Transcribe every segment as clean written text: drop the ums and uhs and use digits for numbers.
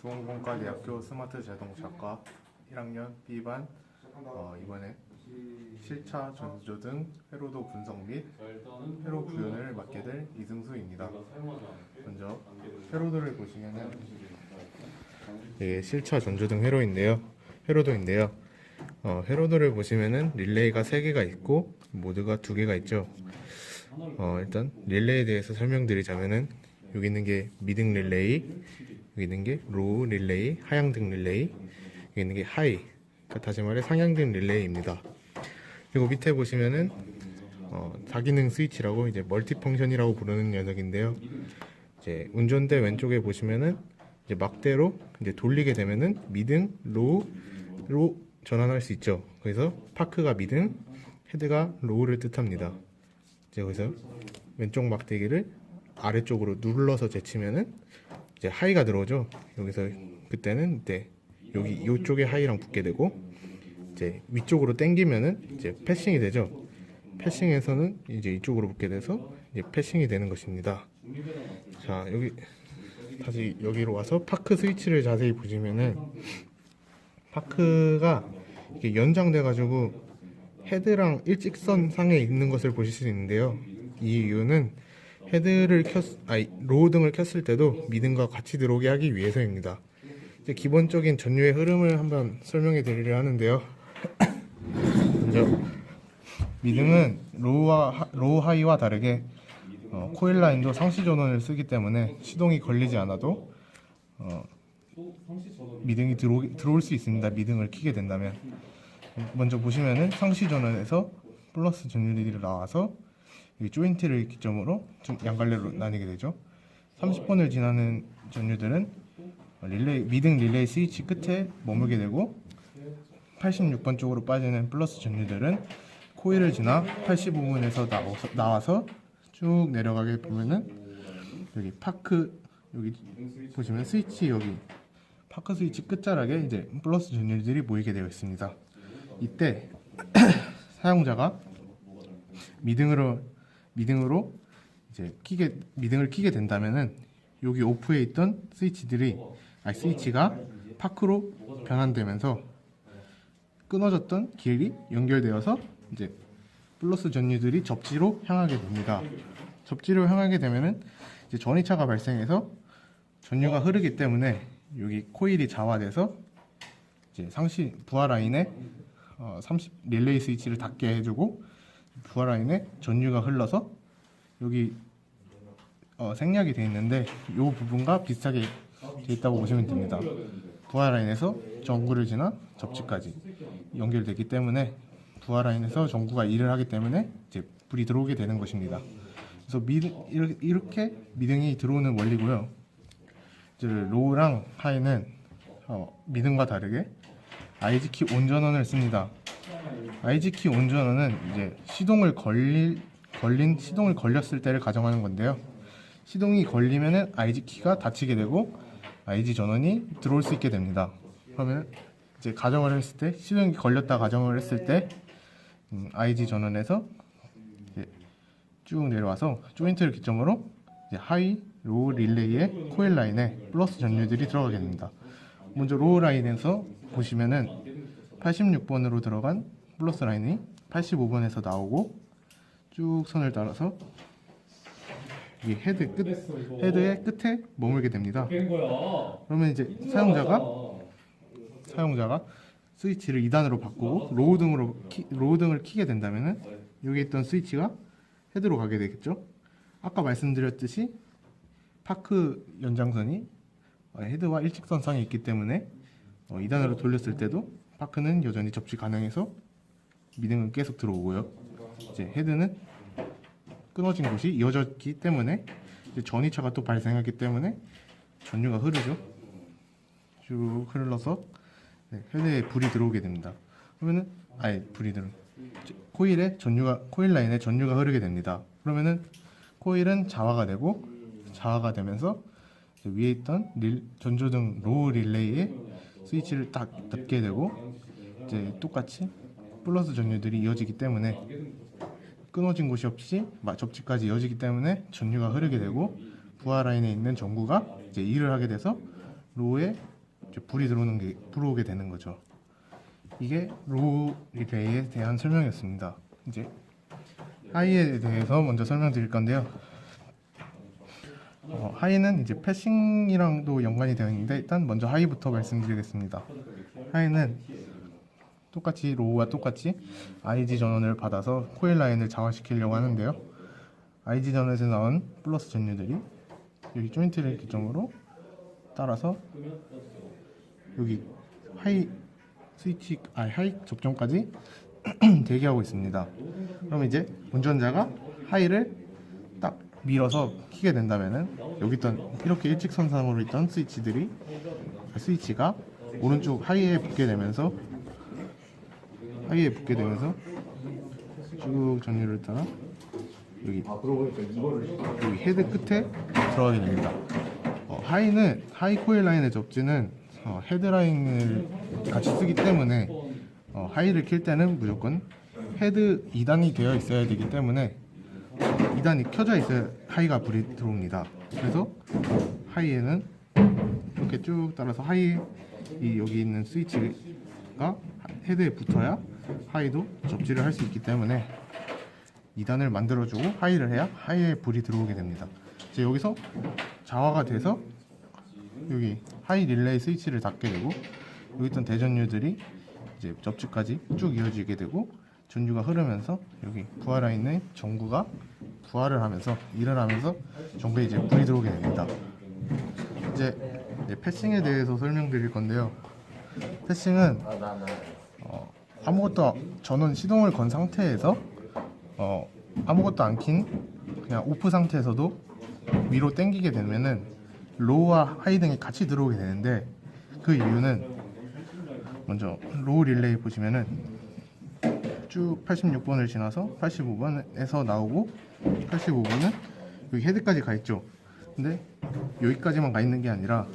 수원공과대학교 스마트 자동차과 1학년 B반 이번에 실차 전조 등 회로도 분석 및 회로 구현을 맡게 될 이승수입니다. 먼저 회로도를 보시면은 이게 실차 전조 등 회로도인데요. 회로도를 보시면은 릴레이가 3개가 있고 모드가 2개가 있죠. 일단 릴레이에 대해서 설명드리자면은 여기 있는 게 미등 릴레이, 여기 있는 게 로우 릴레이, 하향등 릴레이, 여기 있는 게 하이, 그러니까 다시 말해 상향등 릴레이입니다. 그리고 밑에 보시면은 다기능 스위치라고 이제 멀티펑션이라고 부르는 녀석인데요. 이제 운전대 왼쪽에 보시면은 이제 막대로 이제 돌리게 되면은 미등, 로우로 전환할 수 있죠. 그래서 파크가 미등, 헤드가 로우를 뜻합니다. 이제 거기서 왼쪽 막대기를 아래쪽으로 눌러서 제치면은 이제 하이가 들어오죠. 여기서 그때는 이제 여기 이쪽에 하이랑 붙게 되고, 이제 위쪽으로 당기면은 이제 패싱이 되죠. 패싱에서는 이제 이쪽으로 붙게 돼서 이제 패싱이 되는 것입니다. 자, 여기 다시 여기로 와서 파크 스위치를 자세히 보시면은 파크가 이렇게 연장돼 가지고 헤드랑 일직선 상에 있는 것을 보실 수 있는데요. 이 이유는 로우 등을 켰을 때도 미등과 같이 들어오게 하기 위해서입니다. 이제 기본적인 전류의 흐름을 한번 설명해 드리려 하는데요. 먼저 미등은 로우 하이와 다르게 코일 라인도 상시 전원을 쓰기 때문에 시동이 걸리지 않아도 미등이 들어올 수 있습니다. 미등을 켜게 된다면. 먼저 보시면은 상시 전원에서 플러스 전류들이 나와서 이 조인트를 기점으로 양갈래로 나뉘게 되죠. 30번을 지나는 전류들은 미등 릴레이 스위치 끝에 머물게 되고, 86번 쪽으로 빠지는 플러스 전류들은 코일을 지나 85번에서 나와서 쭉 내려가게 보면은 여기 파크, 여기 보시면 스위치, 여기 파크 스위치 끝자락에 이제 플러스 전류들이 모이게 되어 있습니다. 이때 사용자가 미등으로 이제 미등을 켜게 된다면은 여기 오프에 있던 스위치가 파크로 변환되면서 끊어졌던 길이 연결되어서 이제 플러스 전류들이 접지로 향하게 됩니다. 접지로 향하게 되면은 이제 전이차가 발생해서 전류가 흐르기 때문에 여기 코일이 자화돼서 이제 상시 부하 라인에 30 릴레이 스위치를 닫게 해주고, 부하 라인에 전류가 흘러서 여기 생략이 되어 있는데 이 부분과 비슷하게 되어 있다고 보시면 됩니다. 부하 라인에서 전구를 지나 접지까지 연결되기 때문에 부하 라인에서 전구가 일을 하기 때문에 이제 불이 들어오게 되는 것입니다. 그래서 이렇게 미등이 들어오는 원리고요. 이제 로우랑 하이는 미등과 다르게 IG키 온 전원을 씁니다. IG키 온 전원은 이제 시동을 걸렸을 때를 가정하는 건데요. 시동이 걸리면은 IG키가 닫히게 되고 IG 전원이 들어올 수 있게 됩니다. 그러면 이제 가정을 했을 때, 시동이 걸렸다 가정을 했을 때 IG 전원에서 이제 쭉 내려와서 조인트를 기점으로 이제 하이, 로우 릴레이의 코일 라인에 플러스 전류들이 들어가게 됩니다. 먼저 로우 라인에서 보시면은 86번으로 들어간 플러스 라인이 85번에서 나오고 쭉 선을 따라서 이 헤드의 끝에 머물게 됩니다. 그러면 이제 사용자가 스위치를 2단으로 바꾸고 로우 등을 켜게 된다면은 여기 있던 스위치가 헤드로 가게 되겠죠. 아까 말씀드렸듯이 파크 연장선이 헤드와 일직선상에 있기 때문에 2단으로 돌렸을 때도 파크는 여전히 접지 가능해서 미등은 계속 들어오고요. 이제 헤드는 끊어진 곳이 이어졌기 때문에 이제 전이차가 또 발생하기 때문에 전류가 흐르죠. 쭉 흘러서 헤드에 불이 들어오게 됩니다. 그러면은 코일 라인에 전류가 흐르게 됩니다. 그러면은 코일은 자화가 되면서 위에 있던 전조등 로우 릴레이에 스위치를 딱 닫게 되고, 이제 똑같이 플러스 전류들이 이어지기 때문에 끊어진 곳이 없이 접지까지 이어지기 때문에 전류가 흐르게 되고, 부하 라인에 있는 전구가 이제 일을 하게 돼서 로우의 이제 불이 들어오게 되는 거죠. 이게 로우 릴레이에 대한 설명이었습니다. 이제 하이에 대해서 먼저 설명드릴 건데요. 하이는 이제 패싱이랑도 연관이 되어 있는데 일단 먼저 하이부터 말씀드리겠습니다. 하이는 똑같이 로우와 똑같이 IG 전원을 받아서 코일 라인을 자화시키려고 하는데요. IG 전원에서 나온 플러스 전류들이 여기 조인트를 기점으로 따라서 여기 하이 접점까지 대기하고 있습니다. 그럼 이제 운전자가 하이를 딱 밀어서 켜게 된다면은 여기 있던 이렇게 일직선상으로 있던 스위치가 오른쪽 하이에 붙게 되면서 쭉 전류를 따라 여기 헤드 끝에 들어가게 됩니다. 하이 코일 라인의 접지는 헤드 라인을 같이 쓰기 때문에 하이를 킬 때는 무조건 헤드 2단이 되어 있어야 되기 때문에 2단이 켜져 있어야 하이가 불이 들어옵니다. 그래서 하이에는 이렇게 쭉 따라서 여기 있는 스위치가 헤드에 붙어야 하이도 접지를 할 수 있기 때문에 2단을 만들어주고 하이를 해야 하이에 불이 들어오게 됩니다. 이제 여기서 자화가 돼서 여기 하이 릴레이 스위치를 닫게 되고 여기 있던 대전류들이 이제 접지까지 쭉 이어지게 되고 전류가 흐르면서 여기 부하라 있는 전구가 부하를 하면서 일을 하면서 전구에 이제 불이 들어오게 됩니다. 이제 패싱에 대해서 설명드릴 건데요. 패싱은 아무것도 전원 시동을 건 상태에서 아무것도 안 킨 그냥 오프 상태에서도 위로 당기게 되면은 로우와 하이 등이 같이 들어오게 되는데 그 이유는 먼저 로우 릴레이 보시면은 쭉 86번을 지나서 85번에서 나오고 85번은 여기 헤드까지 가 있죠. 근데 여기까지만 가 있는 게 아니라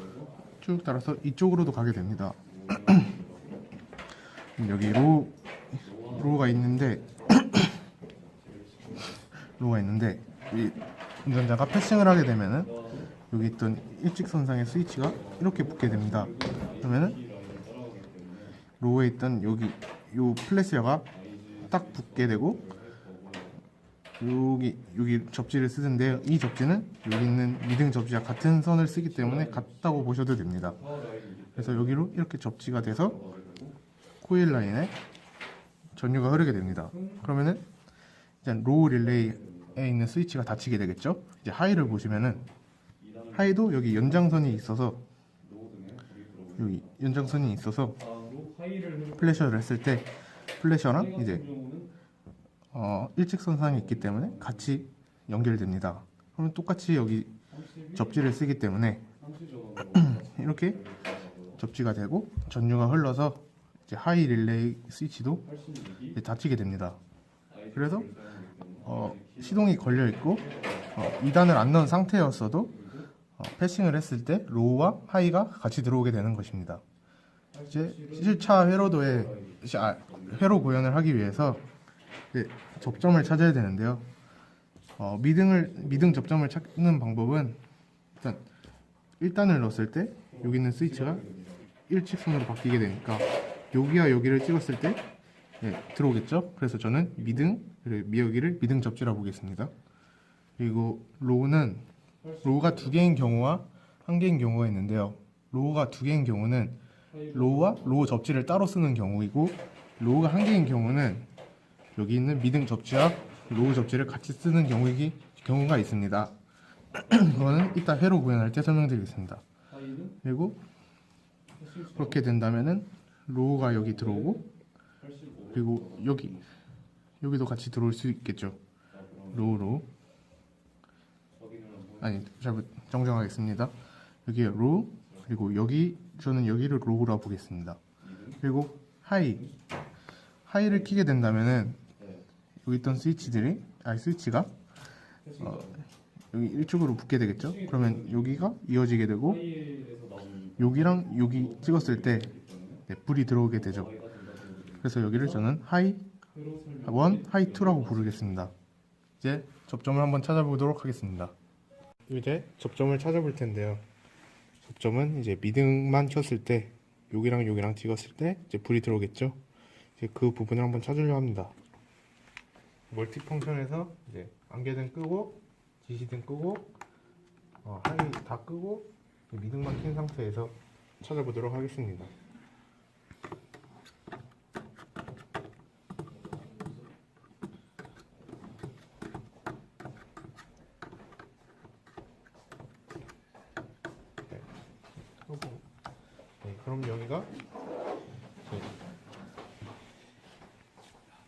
쭉 따라서 이쪽으로도 가게 됩니다. 여기 로우가 있는데 이 운전자가 패싱을 하게 되면은 여기 있던 일직선상의 스위치가 이렇게 붙게 됩니다. 그러면은 로우에 있던 요 플래시어가 딱 붙게 되고 여기 접지를 쓰는데요. 이 접지는 여기 있는 미등 접지와 같은 선을 쓰기 때문에 같다고 보셔도 됩니다. 그래서 여기로 이렇게 접지가 돼서 코일 라인에 전류가 흐르게 됩니다. 그러면은 이제 로우 릴레이에 있는 스위치가 닫히게 되겠죠. 이제 하이를 보시면은 하이도 여기 연장선이 있어서 플래셔를 했을 때 플래셔랑 이제 일직선상이 있기 때문에 같이 연결됩니다. 그러면 똑같이 여기 접지를 쓰기 때문에 이렇게 접지가 되고 전류가 흘러서 이제 하이 릴레이 스위치도 이제 닫히게 됩니다. 그래서 시동이 걸려 있고 2단을 안 넣은 상태였어도 패싱을 했을 때 로우와 하이가 같이 들어오게 되는 것입니다. 이제 1차 회로 구현을 하기 위해서 접점을 찾아야 되는데요. 미등 접점을 찾는 방법은 일단 1단을 넣었을 때 여기 있는 스위치가 일직선으로 바뀌게 되니까 여기와 여기를 찍었을 때 들어오겠죠. 그래서 저는 여기를 미등 접지라 보겠습니다. 그리고 로우가 2개인 경우와 1개인 경우가 있는데요. 로우가 2개인 경우는 로우와 로우 접지를 따로 쓰는 경우이고 로우가 1개인 경우는 여기 있는 미등 접지와 로우 접지를 같이 쓰는 경우가 있습니다. 그거는 이따 회로 구현할 때 설명드리겠습니다. 그리고 그렇게 된다면은 로우가 여기 들어오고 그리고 여기도 같이 들어올 수 있겠죠. 로우 아니 잘못 정정하겠습니다. 여기 로우 그리고 저는 여기를 로우라 보겠습니다. 그리고 하이를 켜게 된다면은 여기 있던 스위치가 여기 이쪽으로 붙게 되겠죠. 그러면 여기가 이어지게 되고 여기랑 여기 찍었을 때 불이 들어오게 되죠. 그래서 여기를 저는 하이 1, 하이 2라고 부르겠습니다. 이제 접점을 한번 찾아보도록 하겠습니다. 이제 접점을 찾아볼 텐데요. 접점은 이제 미등만 켰을 때 여기랑 여기랑 찍었을 때 이제 불이 들어오겠죠. 이제 그 부분을 한번 찾으려 합니다. 멀티 펑션에서 이제 안개등 끄고 지시등 끄고 하이 다 끄고 미등만 킨 상태에서 찾아보도록 하겠습니다. 그럼 여기가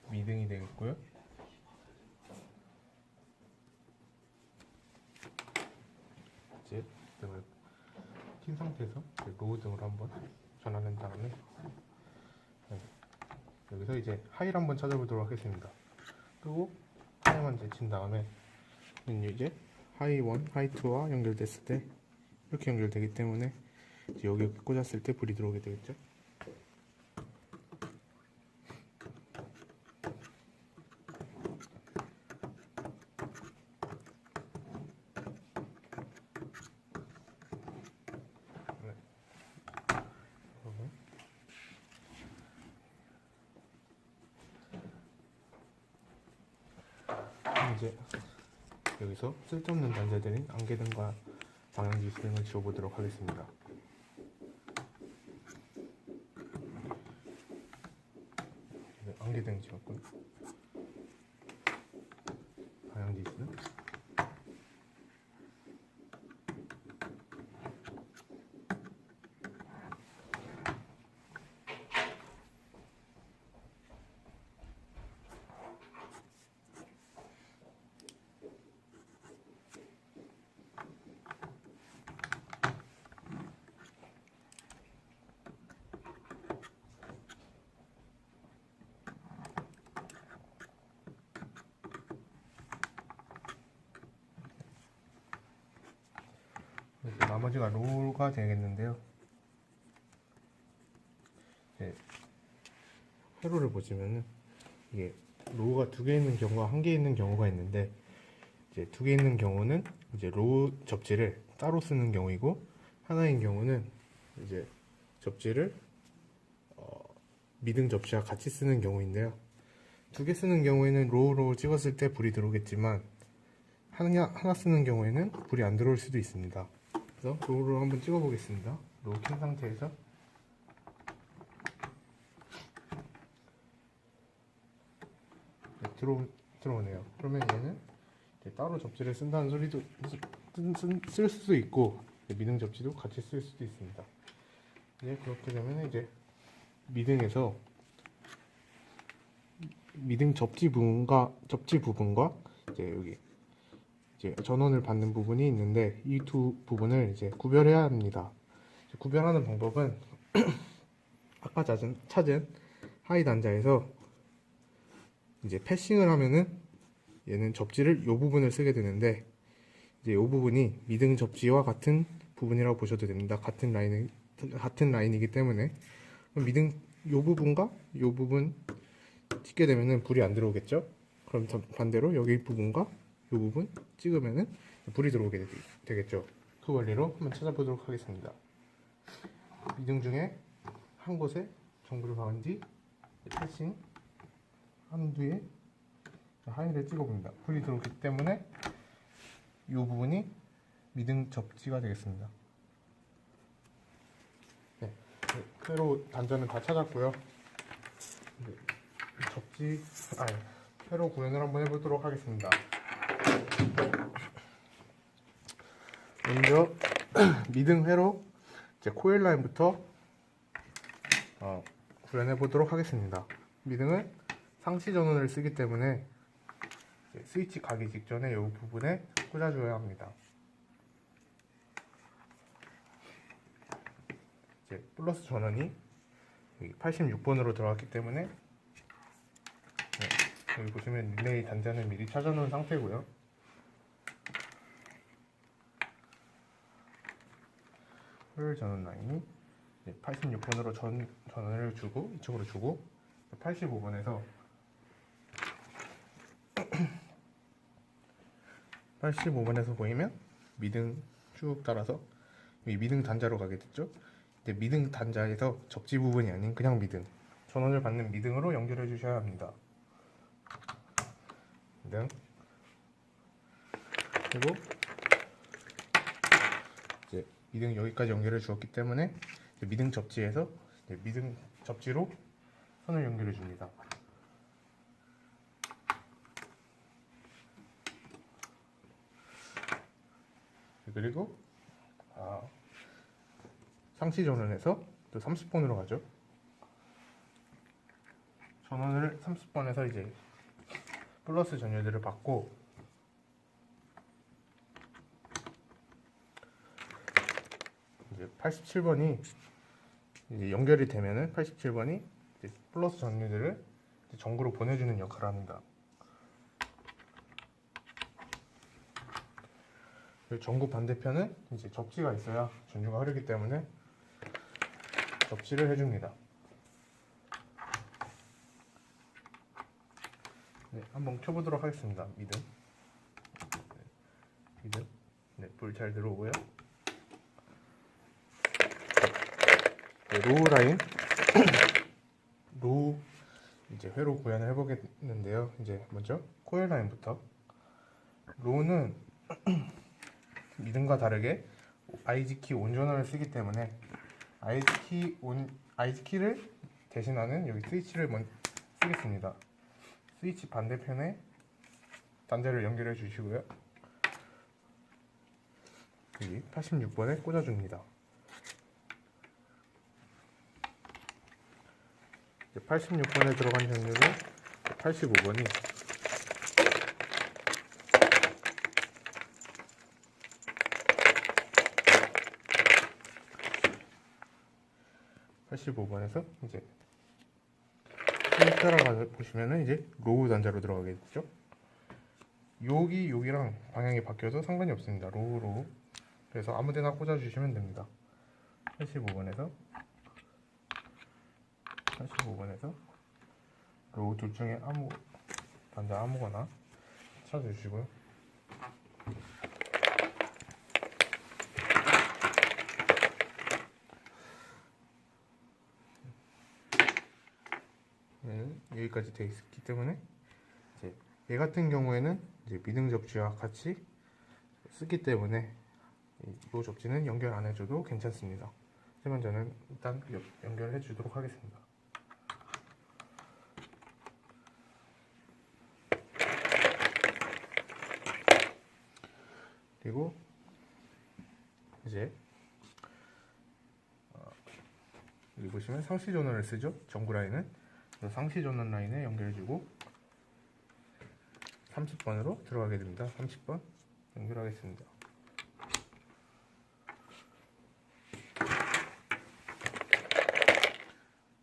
미등이 되겠고요. 이제 등을 킨 상태에서 로우 등으로 한번 전환한 다음에 여기서 이제 하이를 한번 찾아보도록 하겠습니다. 끄고 하이만 이제 친 다음에 이제 하이 1, 하이 2와 연결됐을 때 이렇게 연결되기 때문에 이제 여기 꽂았을 때 불이 들어오게 되겠죠. 이제 여기서 쓸데없는 단자들인 안개등과 방향지시 등을 지워보도록 하겠습니다. 안개등 지웠고요. 방향지시는 나머지가 로우가 되겠는데요. 회로를 보시면은 이게 로우가 2개 있는 경우와 1개 있는 경우가 있는데 이제 2개 있는 경우는 이제 로우 접지를 따로 쓰는 경우이고 하나인 경우는 이제 접지를 미등 접시와 같이 쓰는 경우인데요. 2개 쓰는 경우에는 로우로 찍었을 때 불이 들어오겠지만 하나 쓰는 경우에는 불이 안 들어올 수도 있습니다. 그래서 로우로 한번 찍어 보겠습니다. 로우 킨 상태에서 들어오네요. 그러면 얘는 따로 접지를 쓴다는 소리도 쓸 수도 있고 미등 접지도 같이 쓸 수도 있습니다. 이제 그렇게 되면 이제 미등에서 미등 접지 부분과 이제 여기 이제 전원을 받는 부분이 있는데 이 두 부분을 이제 구별해야 합니다. 구별하는 방법은 아까 찾은 하이 단자에서 이제 패싱을 하면은 얘는 접지를 이 부분을 쓰게 되는데 이제 이 부분이 미등 접지와 같은 부분이라고 보셔도 됩니다. 같은 라인이기 때문에 미등 이 부분과 이 부분 찍게 되면은 불이 안 들어오겠죠. 그럼 반대로 여기 부분과 이 부분 찍으면은 불이 들어오게 되겠죠. 그 원리로 한번 찾아보도록 하겠습니다. 미등 중에 한 곳에 정부를 박은 뒤 패싱 한 뒤에 하이를 찍어봅니다. 불이 들어오기 때문에 이 부분이 미등 접지가 되겠습니다. 회로 단자는 다 찾았고요. 회로 구현을 한번 해보도록 하겠습니다. 먼저 미등 회로 이제 코일 라인부터 구현해 보도록 하겠습니다. 미등은 상시 전원을 쓰기 때문에 스위치 가기 직전에 이 부분에 꽂아줘야 합니다. 이제 플러스 전원이 여기 86번으로 들어갔기 때문에 여기 보시면 릴레이 단자는 미리 찾아놓은 상태고요. 코일 전원 라인이 86번으로 전원을 주고 이쪽으로 주고 85번에서 85번에서 보이면 미등 쭉 따라서 이 미등 단자로 가게 됐죠. 이제 미등 단자에서 접지 부분이 아닌 그냥 미등, 전원을 받는 미등으로 연결해 주셔야 합니다. 미등. 그리고 이제 미등 여기까지 연결해 주었기 때문에 이제 미등 접지에서 이제 미등 접지로 선을 연결해 줍니다. 그리고 상시 전원에서 또 30번으로 가죠. 전원을 30번에서 이제 플러스 전열들을 받고 이제 87번이 이제 연결이 되면은 87번이 이제 플러스 전류들을 이제 전구로 보내주는 역할을 합니다. 전구 반대편은 이제 접지가 있어야 전류가 흐르기 때문에 접지를 해줍니다. 네, 한번 켜보도록 하겠습니다. 미등. 미등. 네, 불 잘 들어오고요. 네, 로우 라인. 로우 이제 회로 구현을 해보겠는데요. 이제 먼저 코일 라인부터. 로우는 미등과 다르게 IG키 온전원을 쓰기 때문에 IG키를 대신하는 여기 스위치를 쓰겠습니다. 스위치 반대편에 단자를 연결해 주시고요. 여기 86번에 꽂아줍니다. 86번에 들어간 전류는 85번이 85번에서 이제 따라가 보시면은 이제 로우 단자로 들어가게 되죠. 여기랑 방향이 바뀌어도 상관이 없습니다. 로우. 그래서 아무데나 꽂아 주시면 됩니다. 85번에서 로우 둘 중에 단자 아무거나 찾아주시고요. 여기까지 되어 있기 때문에 이제 얘 같은 경우에는 이제 미등 접지와 같이 쓰기 때문에 이 접지는 연결 안 해줘도 괜찮습니다. 하지만 저는 일단 연결해 주도록 하겠습니다. 그리고 이제 여기 보시면 상시 전원을 쓰죠. 전구 라인은 상시 전원 라인에 연결해주고 30번으로 들어가게 됩니다. 30번 연결하겠습니다.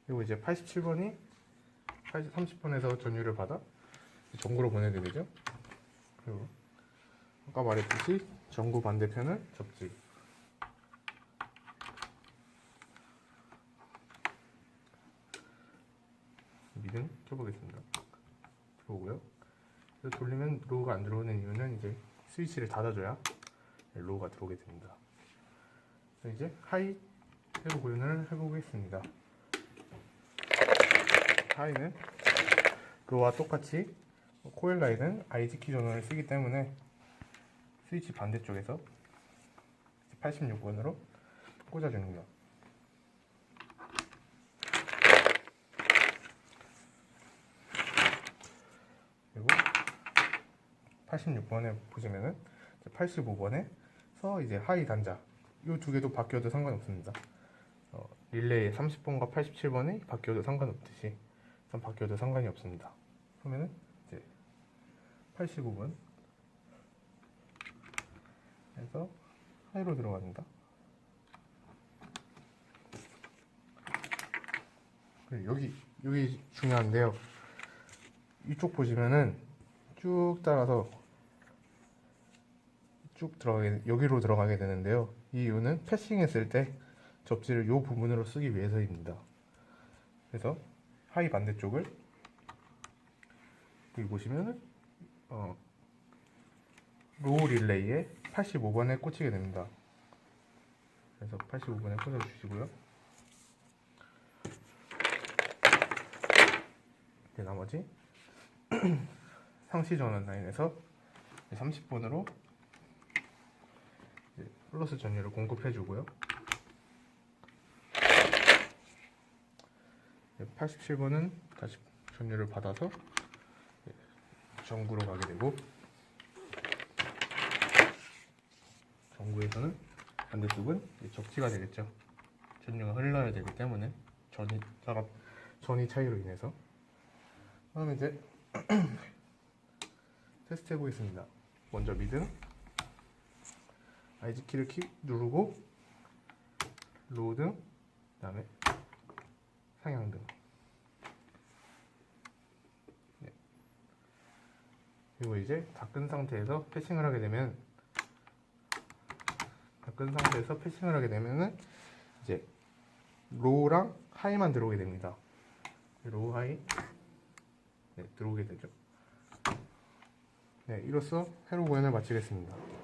그리고 이제 87번이 30번에서 전류를 받아 전구로 보내게 되죠. 그리고 아까 말했듯이 전구 반대편은 접지. 미등 켜보겠습니다. 들어오고요. 돌리면 로우가 안 들어오는 이유는 이제 스위치를 닫아줘야 로우가 들어오게 됩니다. 이제 하이 회로 구현을 해보겠습니다. 하이는 로우와 똑같이 코일 라인은 IG키 전원을 쓰기 때문에 스위치 반대쪽에서 86번으로 꽂아줍니다. 그리고 86번에 보시면은 85번에서 이제 하이 단자 이 두 개도 바뀌어도 상관없습니다. 릴레이 30번과 87번이 바뀌어도 상관없듯이 바뀌어도 상관이 없습니다. 그러면은 이제 85번 해서 하이로 들어갑니다. 여기 중요한데요. 이쪽 보시면은 쭉 따라서 여기로 들어가게 되는데요. 이 이유는 패싱했을 때 접지를 이 부분으로 쓰기 위해서입니다. 그래서 하이 반대쪽을 여기 보시면은 로우 릴레이에 85번에 꽂히게 됩니다. 그래서 85분에 꽂아 주시고요. 이제 나머지 상시 전원 라인에서 30분으로 플러스 전류를 공급해 주고요. 87번은 다시 전류를 받아서 전구로 가게 되고, 전구에서는 반대쪽은 적지가 되겠죠. 전류가 흘러야 되기 때문에 전이 차이로 인해서. 다음에 이제 테스트 해보겠습니다. 먼저 미등 IG 키를 누르고 로우등, 그 다음에 상향등. 네. 그리고 이제 다 끈 상태에서 패싱을 하게 되면은 이제 로우랑 하이만 들어오게 됩니다. 로우 하이 들어오게 되죠. 네, 이로써 회로 구현을 마치겠습니다.